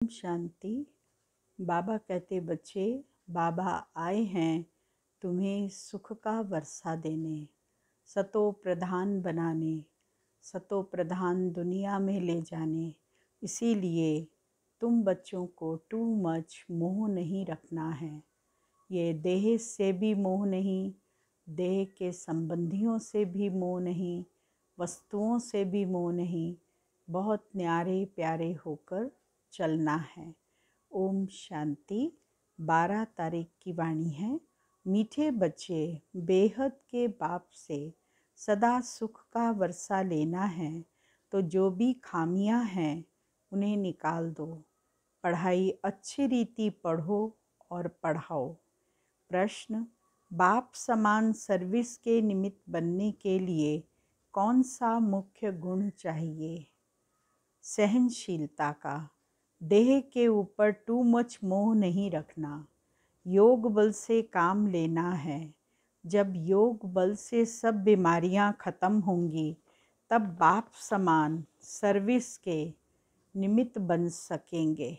शांति। बाबा कहते बच्चे, बाबा आए हैं तुम्हें सुख का वर्षा देने, सतो प्रधान बनाने, सतो प्रधान दुनिया में ले जाने। इसीलिए तुम बच्चों को टू मच मोह नहीं रखना है। ये देह से भी मोह नहीं, देह के संबंधियों से भी मोह नहीं, वस्तुओं से भी मोह नहीं, बहुत न्यारे प्यारे होकर चलना है। ओम शांति। 12 तारीख की वाणी है। मीठे बच्चे, बेहद के बाप से सदा सुख का वर्षा लेना है तो जो भी खामियां हैं उन्हें निकाल दो। पढ़ाई अच्छी रीति पढ़ो और पढ़ाओ। प्रश्न, बाप समान सर्विस के निमित्त बनने के लिए कौन सा मुख्य गुण चाहिए? सहनशीलता का। देह के ऊपर टू मच मोह नहीं रखना। योग बल से काम लेना है। जब योग बल से सब बीमारियां खत्म होंगी तब बाप समान सर्विस के निमित्त बन सकेंगे।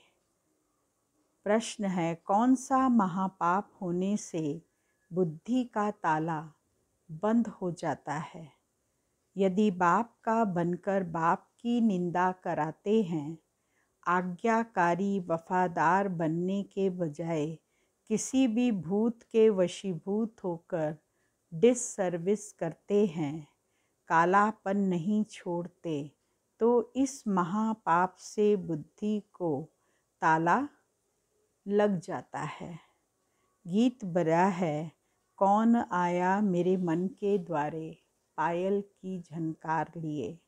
प्रश्न है, कौन सा महापाप होने से बुद्धि का ताला बंद हो जाता है? यदि बाप का बनकर बाप की निंदा कराते हैं, आज्ञाकारी वफादार बनने के बजाय किसी भी भूत के वशीभूत होकर डिससर्विस करते हैं, कालापन नहीं छोड़ते, तो इस महापाप से बुद्धि को ताला लग जाता है। गीत बजा है, कौन आया मेरे मन के द्वारे, पायल की झनकार लिए।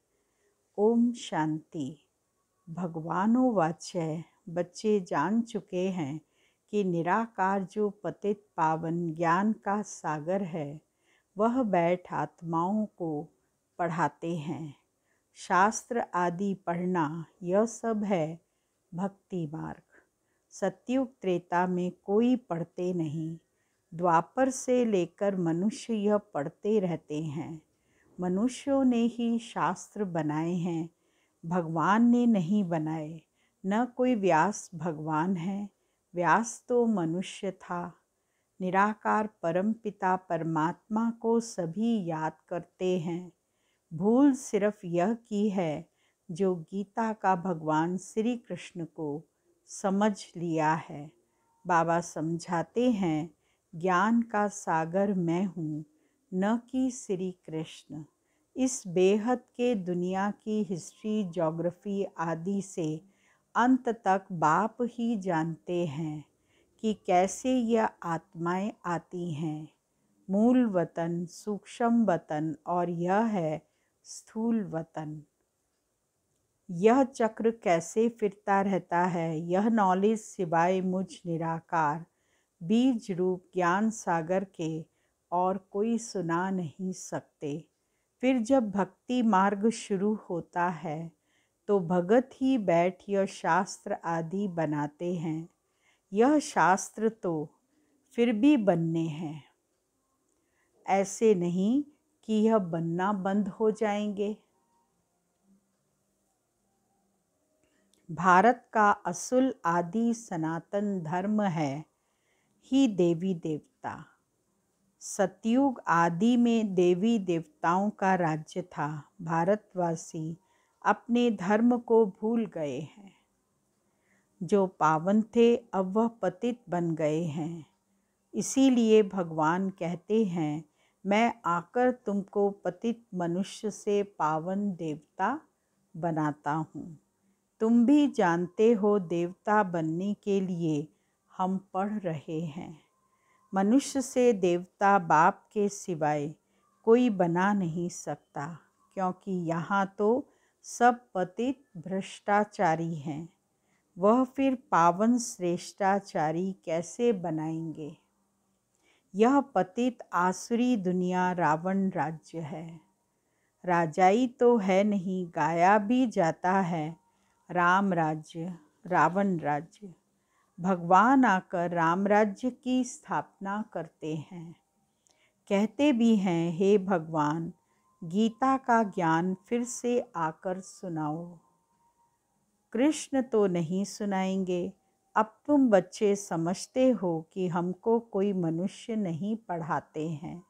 ओम शांति। भगवानोवाच्य, बच्चे जान चुके हैं कि निराकार जो पतित पावन ज्ञान का सागर है वह बैठ आत्माओं को पढ़ाते हैं। शास्त्र आदि पढ़ना यह सब है भक्ति मार्ग। सतयुग त्रेता में कोई पढ़ते नहीं, द्वापर से लेकर मनुष्य यह पढ़ते रहते हैं। मनुष्यों ने ही शास्त्र बनाए हैं, भगवान ने नहीं बनाए। न कोई व्यास भगवान है, व्यास तो मनुष्य था। निराकार परमपिता परमात्मा को सभी याद करते हैं। भूल सिर्फ यह की है जो गीता का भगवान श्री कृष्ण को समझ लिया है। बाबा समझाते हैं, ज्ञान का सागर मैं हूँ, न कि श्री कृष्ण। इस बेहद के दुनिया की हिस्ट्री, ज्योग्राफी आदि से अंत तक बाप ही जानते हैं कि कैसे यह आत्माएं आती हैं। मूल वतन, सूक्ष्म वतन और यह है स्थूल वतन। यह चक्र कैसे फिरता रहता है, यह नॉलेज सिवाय मुझ निराकार बीज रूप ज्ञान सागर के और कोई सुना नहीं सकते। फिर जब भक्ति मार्ग शुरू होता है तो भगत ही बैठ यह शास्त्र आदि बनाते हैं। यह शास्त्र तो फिर भी बनने हैं, ऐसे नहीं कि यह बनना बंद हो जाएंगे। भारत का असुल आदि सनातन धर्म है ही देवी देवता। सतयुग आदि में देवी देवताओं का राज्य था। भारतवासी अपने धर्म को भूल गए हैं। जो पावन थे अब वह पतित बन गए हैं। इसीलिए भगवान कहते हैं, मैं आकर तुमको पतित मनुष्य से पावन देवता बनाता हूँ। तुम भी जानते हो देवता बनने के लिए हम पढ़ रहे हैं। मनुष्य से देवता बाप के सिवाय कोई बना नहीं सकता, क्योंकि यहाँ तो सब पतित भ्रष्टाचारी हैं। वह फिर पावन श्रेष्ठाचारी कैसे बनाएंगे? यह पतित आसुरी दुनिया रावण राज्य है। राजाई तो है नहीं, गाया भी जाता है राम राज्य, रावण राज्य। भगवान आकर राम राज्य की स्थापना करते हैं। कहते भी हैं, हे भगवान, गीता का ज्ञान फिर से आकर सुनाओ। कृष्ण तो नहीं सुनाएंगे। अब तुम बच्चे समझते हो कि हमको कोई मनुष्य नहीं पढ़ाते हैं।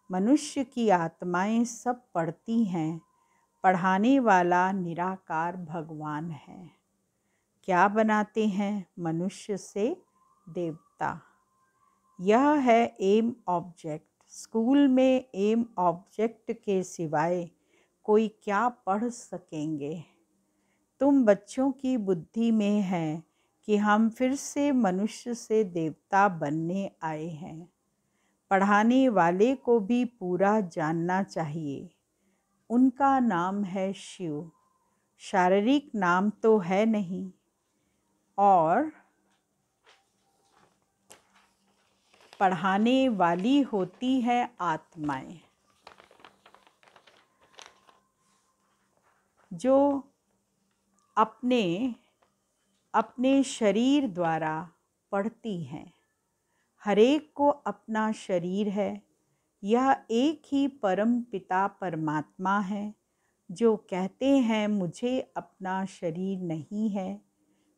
मनुष्य की आत्माएं सब पढ़ती हैं। पढ़ाने वाला निराकार भगवान है। क्या बनाते हैं मनुष्य से देवता। यह है एम ऑब्जेक्ट। स्कूल में एम ऑब्जेक्ट के सिवाय कोई क्या पढ़ सकेंगे। तुम बच्चों की बुद्धि में है कि हम फिर से मनुष्य से देवता बनने आए हैं। पढ़ाने वाले को भी पूरा जानना चाहिए। उनका नाम है शिव। शारीरिक नाम तो है नहीं। और पढ़ाने वाली होती है आत्माएं, जो अपने अपने शरीर द्वारा पढ़ती हैं। हरेक को अपना शरीर है। यह एक ही परम पिता परमात्मा है जो कहते हैं मुझे अपना शरीर नहीं है,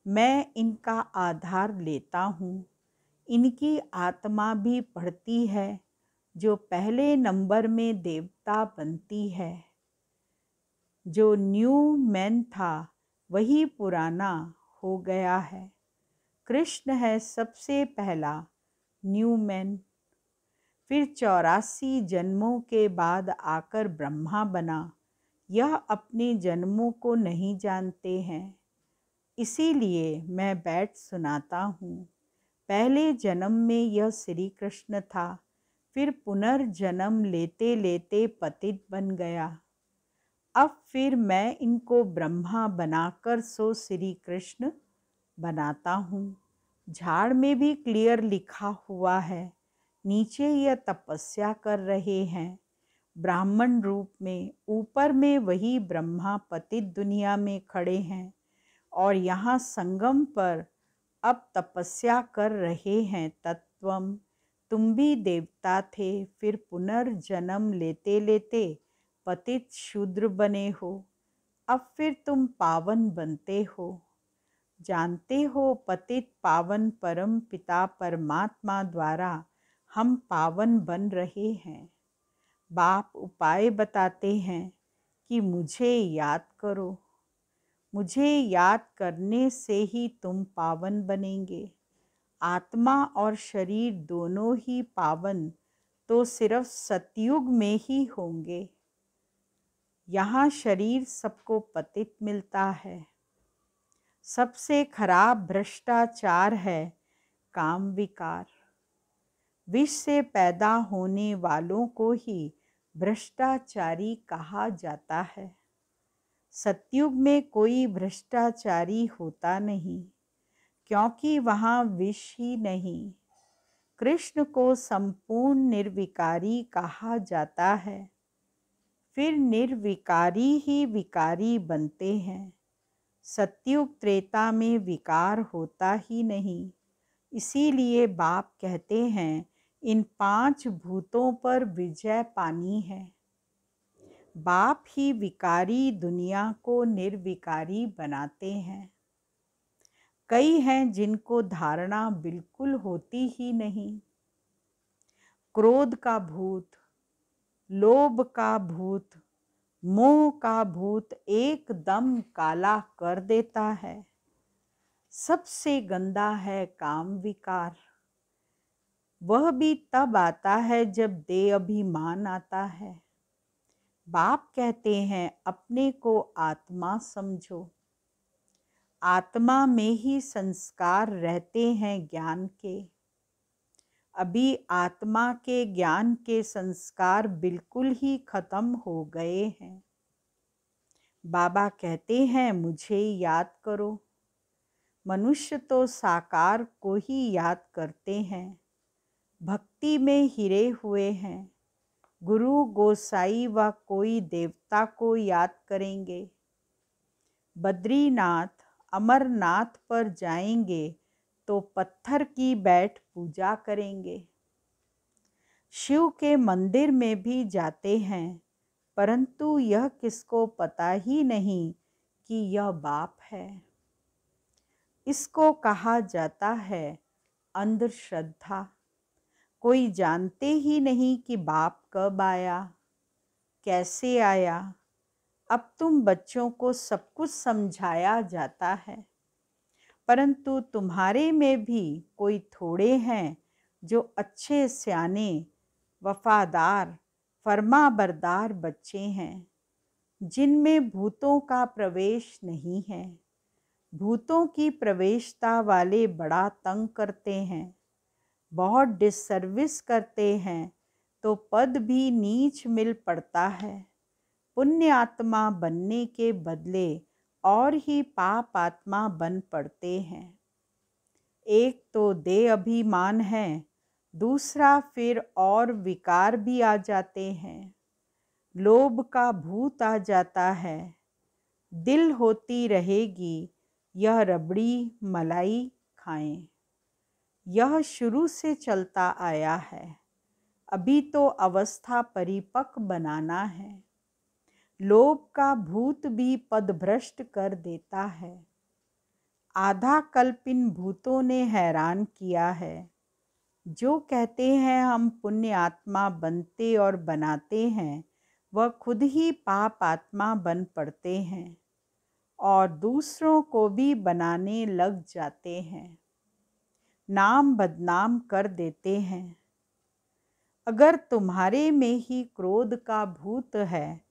मैं इनका आधार लेता हूँ। इनकी आत्मा भी पढ़ती है जो पहले नंबर में देवता बनती है। जो न्यू मैन था वही पुराना हो गया है। कृष्ण है सबसे पहला न्यू मैन। फिर 84 जन्मों के बाद आकर ब्रह्मा बना। यह अपने जन्मों को नहीं जानते हैं, इसीलिए मैं बैठ सुनाता हूँ। पहले जन्म में यह श्री कृष्ण था, फिर पुनर्जन्म लेते लेते पतित बन गया। अब फिर मैं इनको ब्रह्मा बनाकर सो श्री कृष्ण बनाता हूँ। झाड़ में भी क्लियर लिखा हुआ है। नीचे यह तपस्या कर रहे हैं ब्राह्मण रूप में, ऊपर में वही ब्रह्मा पतित दुनिया में खड़े हैं और यहाँ संगम पर अब तपस्या कर रहे हैं। तत्वम, तुम भी देवता थे, फिर पुनर्जन्म लेते लेते पतित शूद्र बने हो, अब फिर तुम पावन बनते हो। जानते हो पतित पावन परम पिता परमात्मा द्वारा हम पावन बन रहे हैं। बाप उपाय बताते हैं कि मुझे याद करो। मुझे याद करने से ही तुम पावन बनेंगे। आत्मा और शरीर दोनों ही पावन तो सिर्फ सतयुग में ही होंगे। यहाँ शरीर सबको पतित मिलता है। सबसे खराब भ्रष्टाचार है काम विकार। विष से पैदा होने वालों को ही भ्रष्टाचारी कहा जाता है। सतयुग में कोई भ्रष्टाचारी होता नहीं, क्योंकि वहाँ विष ही नहीं। कृष्ण को संपूर्ण निर्विकारी कहा जाता है। फिर निर्विकारी ही विकारी बनते हैं। सतयुग त्रेता में विकार होता ही नहीं। इसीलिए बाप कहते हैं इन 5 भूतों पर विजय पानी है। बाप ही विकारी दुनिया को निर्विकारी बनाते हैं। कई हैं जिनको धारणा बिल्कुल होती ही नहीं। क्रोध का भूत, लोभ का भूत, मोह का भूत एकदम काला कर देता है। सबसे गंदा है काम विकार। वह भी तब आता है जब देह अभिमान आता है। बाप कहते हैं अपने को आत्मा समझो। आत्मा में ही संस्कार रहते हैं ज्ञान के। अभी आत्मा के ज्ञान के संस्कार बिल्कुल ही खत्म हो गए हैं। बाबा कहते हैं मुझे याद करो। मनुष्य तो साकार को ही याद करते हैं। भक्ति में हिरे हुए हैं। गुरु गोसाई व कोई देवता को याद करेंगे। बद्रीनाथ अमरनाथ पर जाएंगे तो पत्थर की बैठ पूजा करेंगे। शिव के मंदिर में भी जाते हैं, परंतु यह किसको पता ही नहीं कि यह बाप है। इसको कहा जाता है अंधश्रद्धा। कोई जानते ही नहीं कि बाप कब आया, कैसे आया। अब तुम बच्चों को सब कुछ समझाया जाता है, परंतु तुम्हारे में भी कोई थोड़े हैं जो अच्छे सयाने वफादार फरमाबरदार बच्चे हैं, जिनमें भूतों का प्रवेश नहीं है। भूतों की प्रवेशता वाले बड़ा तंग करते हैं, बहुत डिससर्विस करते हैं, तो पद भी नीच मिल पड़ता है। पुण्य आत्मा बनने के बदले और ही पाप आत्मा बन पड़ते हैं। एक तो देह अभिमान है, दूसरा फिर और विकार भी आ जाते हैं। लोभ का भूत आ जाता है। दिल होती रहेगी यह रबड़ी मलाई खाएं। यह शुरू से चलता आया है, अभी तो अवस्था परिपक्व बनाना है। लोभ का भूत भी पदभ्रष्ट कर देता है। आधा कल्प इन भूतों ने हैरान किया है। जो कहते हैं हम पुण्य आत्मा बनते और बनाते हैं, वह खुद ही पाप आत्मा बन पड़ते हैं और दूसरों को भी बनाने लग जाते हैं, नाम बदनाम कर देते हैं। अगर तुम्हारे में ही क्रोध का भूत है,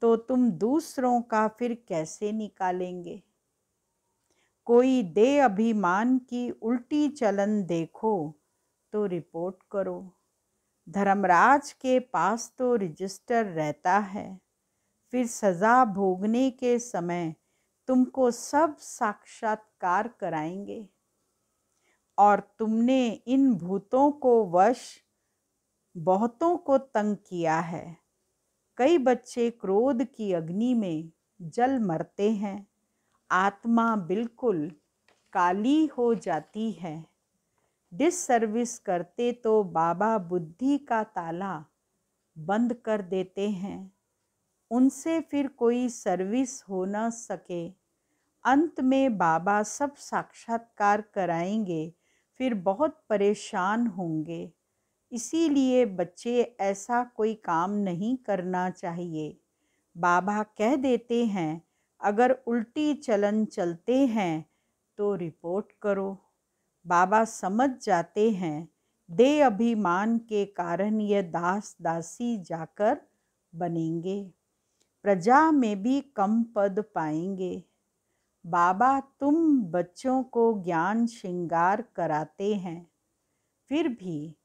तो तुम दूसरों का फिर कैसे निकालेंगे? कोई देह अभिमान की उल्टी चलन देखो तो रिपोर्ट करो। धर्मराज के पास तो रजिस्टर रहता है, फिर सजा भोगने के समय तुमको सब साक्षात्कार कराएंगे। और तुमने इन भूतों को वश बहुतों को तंग किया है। कई बच्चे क्रोध की अग्नि में जल मरते हैं। आत्मा बिल्कुल काली हो जाती है। डिससर्विस करते तो बाबा बुद्धि का ताला बंद कर देते हैं, उनसे फिर कोई सर्विस हो न सके। अंत में बाबा सब साक्षात्कार कराएंगे, फिर बहुत परेशान होंगे। इसीलिए बच्चे ऐसा कोई काम नहीं करना चाहिए। बाबा कह देते हैं, अगर उल्टी चलन चलते हैं तो रिपोर्ट करो। बाबा समझ जाते हैं, देह अभिमान के कारण ये दास दासी जाकर बनेंगे, प्रजा में भी कम पद पाएंगे। बाबा तुम बच्चों को ज्ञान श्रृंगार कराते हैं, फिर भी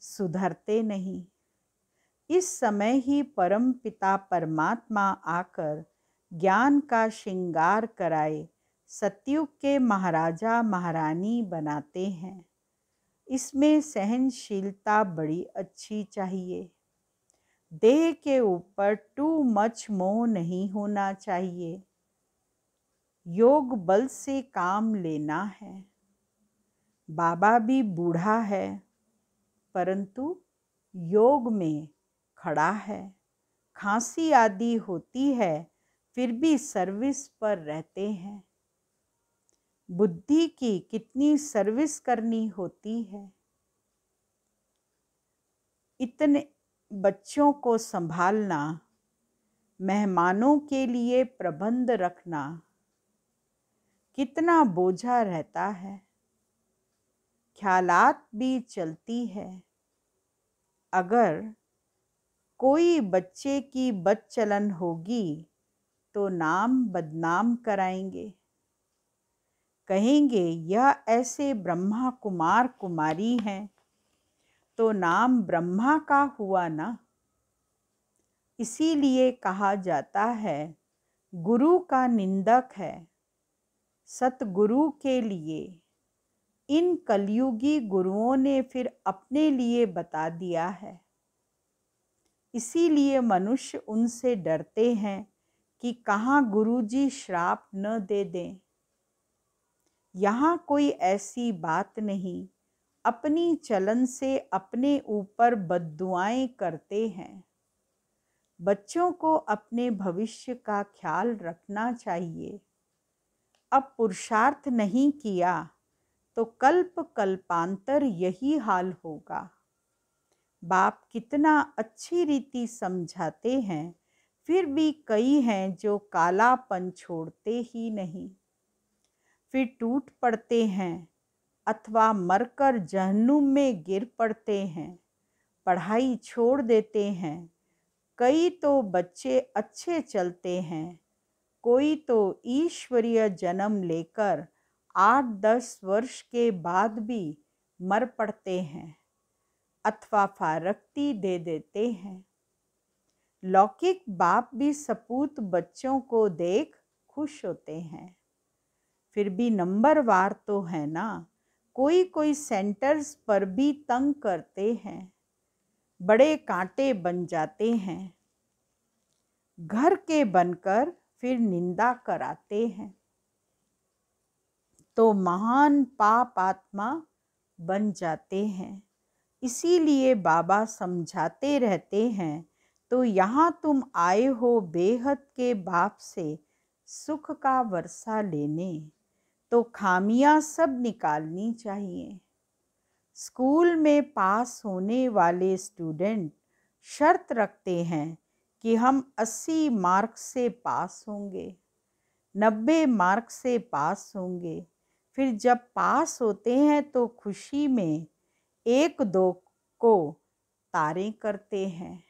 सुधरते नहीं। इस समय ही परम पिता परमात्मा आकर ज्ञान का श्रृंगार कराए सतयुग के महाराजा महारानी बनाते हैं। इसमें सहनशीलता बड़ी अच्छी चाहिए। देह के ऊपर टू मच मोह नहीं होना चाहिए। योग बल से काम लेना है। बाबा भी बूढ़ा है, परंतु योग में खड़ा है। खांसी आदि होती है, फिर भी सर्विस पर रहते हैं। बुद्धि की कितनी सर्विस करनी होती है। इतने बच्चों को संभालना, मेहमानों के लिए प्रबंध रखना कितना बोझा रहता है। ख्यालात भी चलती है। अगर कोई बच्चे की बदचलन होगी तो नाम बदनाम कराएंगे। कहेंगे यह ऐसे ब्रह्मा कुमार कुमारी हैं, तो नाम ब्रह्मा का हुआ ना। इसीलिए कहा जाता है, गुरु का निंदक है। सतगुरु के लिए इन कलयुगी गुरुओं ने फिर अपने लिए बता दिया है। इसीलिए मनुष्य उनसे डरते हैं कि कहाँ गुरुजी श्राप न दे दें। यहाँ कोई ऐसी बात नहीं। अपनी चलन से अपने ऊपर बद्दुआएं करते हैं। बच्चों को अपने भविष्य का ख्याल रखना चाहिए। अब पुरुषार्थ नहीं किया तो कल्प कल्पांतर यही हाल होगा। बाप कितना अच्छी रीति समझाते हैं, फिर भी कई हैं जो कालापन छोड़ते ही नहीं। फिर टूट पड़ते हैं अथवा मरकर जहन्नुम में गिर पड़ते हैं, पढ़ाई छोड़ देते हैं। कई तो बच्चे अच्छे चलते हैं, कोई तो ईश्वरीय जन्म लेकर 8-10 वर्ष के बाद भी मर पड़ते हैं अथवा फारक्ती दे देते हैं। लौकिक बाप भी सपूत बच्चों को देख खुश होते हैं। फिर भी नंबरवार तो है ना, कोई कोई सेंटर्स पर भी तंग करते हैं, बड़े कांटे बन जाते हैं। घर के बनकर फिर निंदा कराते हैं, तो महान पाप आत्मा बन जाते हैं। इसीलिए बाबा समझाते रहते हैं, तो यहाँ तुम आए हो बेहद के बाप से सुख का वर्षा लेने, तो खामियां सब निकालनी चाहिए। स्कूल में पास होने वाले स्टूडेंट शर्त रखते हैं कि हम 80 मार्क्स से पास होंगे, 90 मार्क्स से पास होंगे। फिर जब पास होते हैं तो खुशी में 1-2 को तारे करते हैं।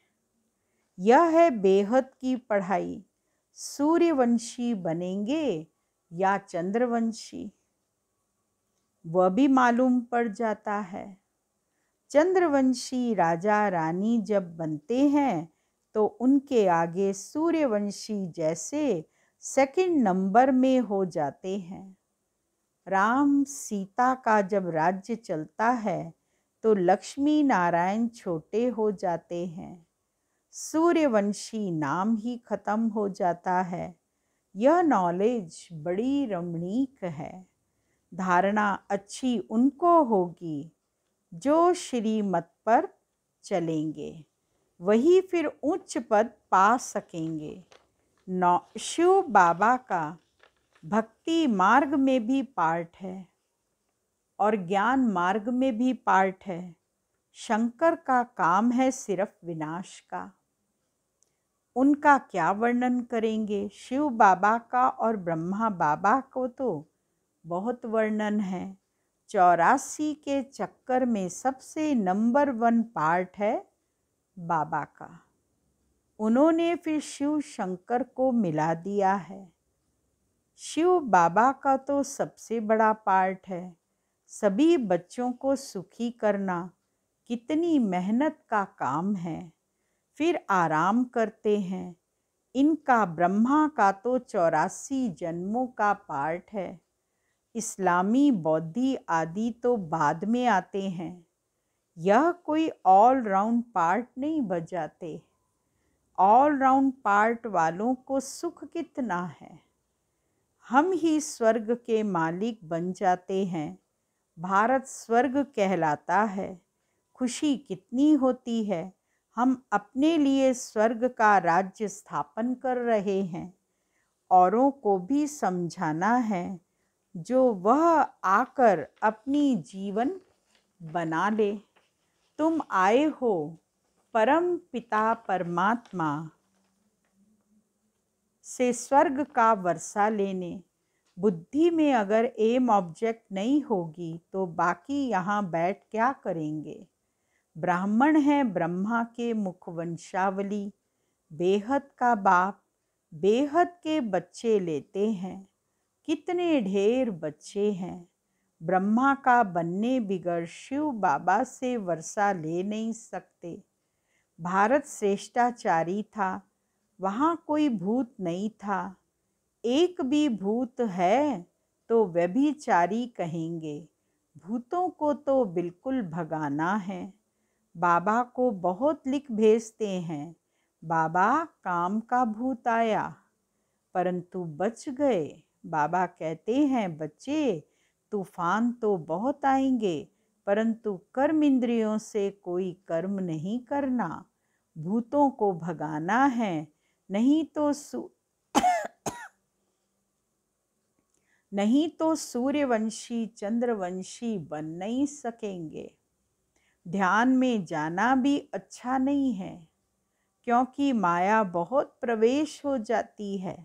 यह है बेहद की पढ़ाई। सूर्यवंशी बनेंगे या चंद्रवंशी, वह भी मालूम पड़ जाता है। चंद्रवंशी राजा रानी जब बनते हैं तो उनके आगे सूर्यवंशी जैसे सेकंड नंबर में हो जाते हैं। राम सीता का जब राज्य चलता है तो लक्ष्मी नारायण छोटे हो जाते हैं, सूर्यवंशी नाम ही खत्म हो जाता है। यह नॉलेज बड़ी रमणीक है। धारणा अच्छी उनको होगी जो श्रीमत पर चलेंगे, वही फिर उच्च पद पा सकेंगे। शिव बाबा का भक्ति मार्ग में भी पार्ट है और ज्ञान मार्ग में भी पार्ट है। शंकर का काम है सिर्फ विनाश का, उनका क्या वर्णन करेंगे। शिव बाबा का और ब्रह्मा बाबा को तो बहुत वर्णन है। 84 के चक्कर में सबसे नंबर 1 पार्ट है बाबा का। उन्होंने फिर शिव शंकर को मिला दिया है। शिव बाबा का तो सबसे बड़ा पार्ट है। सभी बच्चों को सुखी करना कितनी मेहनत का काम है। फिर आराम करते हैं। इनका ब्रह्मा का तो 84 जन्मों का पार्ट है। इस्लामी बौद्धि आदि तो बाद में आते हैं। यह कोई ऑल राउंड पार्ट नहीं बजाते। ऑल राउंड पार्ट वालों को सुख कितना है। हम ही स्वर्ग के मालिक बन जाते हैं। भारत स्वर्ग कहलाता है। खुशी कितनी होती है। हम अपने लिए स्वर्ग का राज्य स्थापन कर रहे हैं। औरों को भी समझाना है, जो वह आकर अपनी जीवन बना ले। तुम आए हो परम पिता परमात्मा से स्वर्ग का वर्षा लेने। बुद्धि में अगर एम ऑब्जेक्ट नहीं होगी तो बाकी यहाँ बैठ क्या करेंगे। ब्राह्मण है ब्रह्मा के मुखवंशावली। बेहद का बाप बेहद के बच्चे लेते हैं। कितने ढेर बच्चे हैं। ब्रह्मा का बनने बिगर शिव बाबा से वर्षा ले नहीं सकते। भारत श्रेष्ठाचारी था, वहाँ कोई भूत नहीं था। एक भी भूत है तो व्यभिचारी कहेंगे। भूतों को तो बिल्कुल भगाना है। बाबा को बहुत लिख भेजते हैं, बाबा काम का भूत आया, परंतु बच गए। बाबा कहते हैं बच्चे, तूफान तो बहुत आएंगे, परंतु कर्म इंद्रियों से कोई कर्म नहीं करना। भूतों को भगाना है, नहीं तो नहीं तो सूर्यवंशी चंद्रवंशी बन नहीं सकेंगे। ध्यान में जाना भी अच्छा नहीं है, क्योंकि माया बहुत प्रवेश हो जाती है।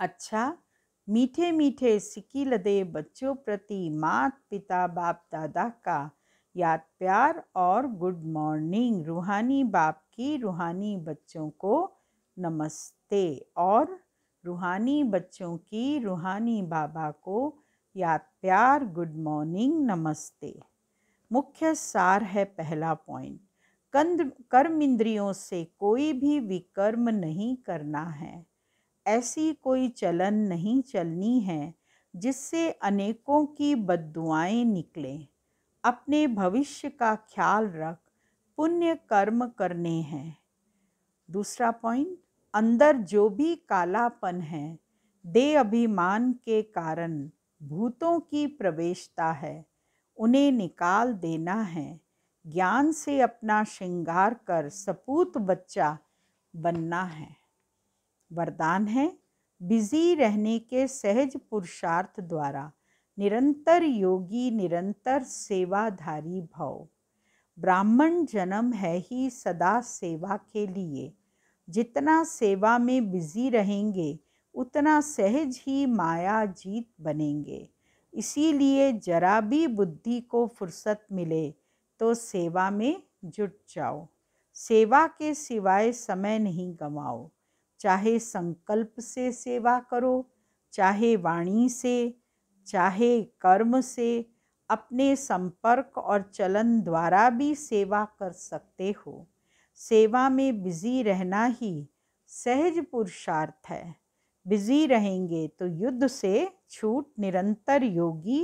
अच्छा, मीठे मीठे सिकी लदे बच्चों प्रति मात पिता बाप दादा का याद प्यार और गुड मॉर्निंग। रूहानी बाप की रूहानी बच्चों को नमस्ते और रूहानी बच्चों की रूहानी बाबा को याद प्यार गुड मॉर्निंग नमस्ते। मुख्य सार है पहला पॉइंट, कर्म इंद्रियों से कोई भी विकर्म नहीं करना है। ऐसी कोई चलन नहीं चलनी है जिससे अनेकों की बद्दुआएं निकलें। अपने भविष्य का ख्याल रख पुण्य कर्म करने हैं। दूसरा पॉइंट, अंदर जो भी कालापन है देह अभिमान के कारण भूतों की प्रवेशता है, उन्हें निकाल देना है। ज्ञान से अपना श्रृंगार कर सपूत बच्चा बनना है। वरदान है, बिजी रहने के सहज पुरुषार्थ द्वारा निरंतर योगी निरंतर सेवाधारी भव। ब्राह्मण जन्म है ही सदा सेवा के लिए। जितना सेवा में बिजी रहेंगे उतना सहज ही माया जीत बनेंगे। इसीलिए जरा भी बुद्धि को फुर्सत मिले तो सेवा में जुट जाओ। सेवा के सिवाय समय नहीं गंवाओ। चाहे संकल्प से सेवा करो, चाहे वाणी से, चाहे कर्म से, अपने संपर्क और चलन द्वारा भी सेवा कर सकते हो। सेवा में बिजी रहना ही सहज पुरुषार्थ है। बिजी रहेंगे तो युद्ध से छूट निरंतर योगी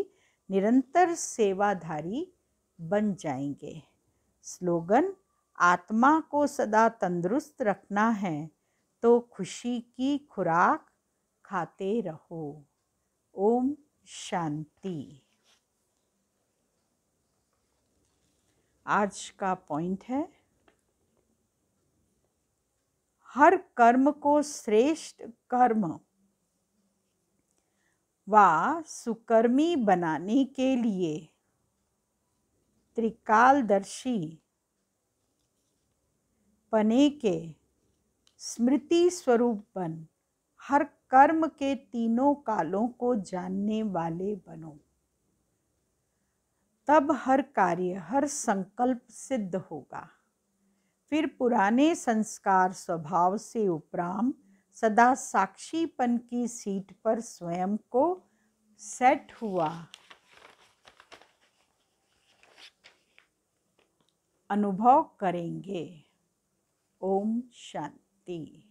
निरंतर सेवाधारी बन जाएंगे। स्लोगन, आत्मा को सदा तंदुरुस्त रखना है तो खुशी की खुराक खाते रहो। ओम शांति। आज का पॉइंट है, हर कर्म को श्रेष्ठ कर्म व सुकर्मी बनाने के लिए त्रिकालदर्शी पने के स्मृति स्वरूप बन हर कर्म के तीनों कालों को जानने वाले बनो। तब हर कार्य हर संकल्प सिद्ध होगा। फिर पुराने संस्कार स्वभाव से उपराम सदा साक्षीपन की सीट पर स्वयं को सेट हुआ अनुभव करेंगे। ओम शांति।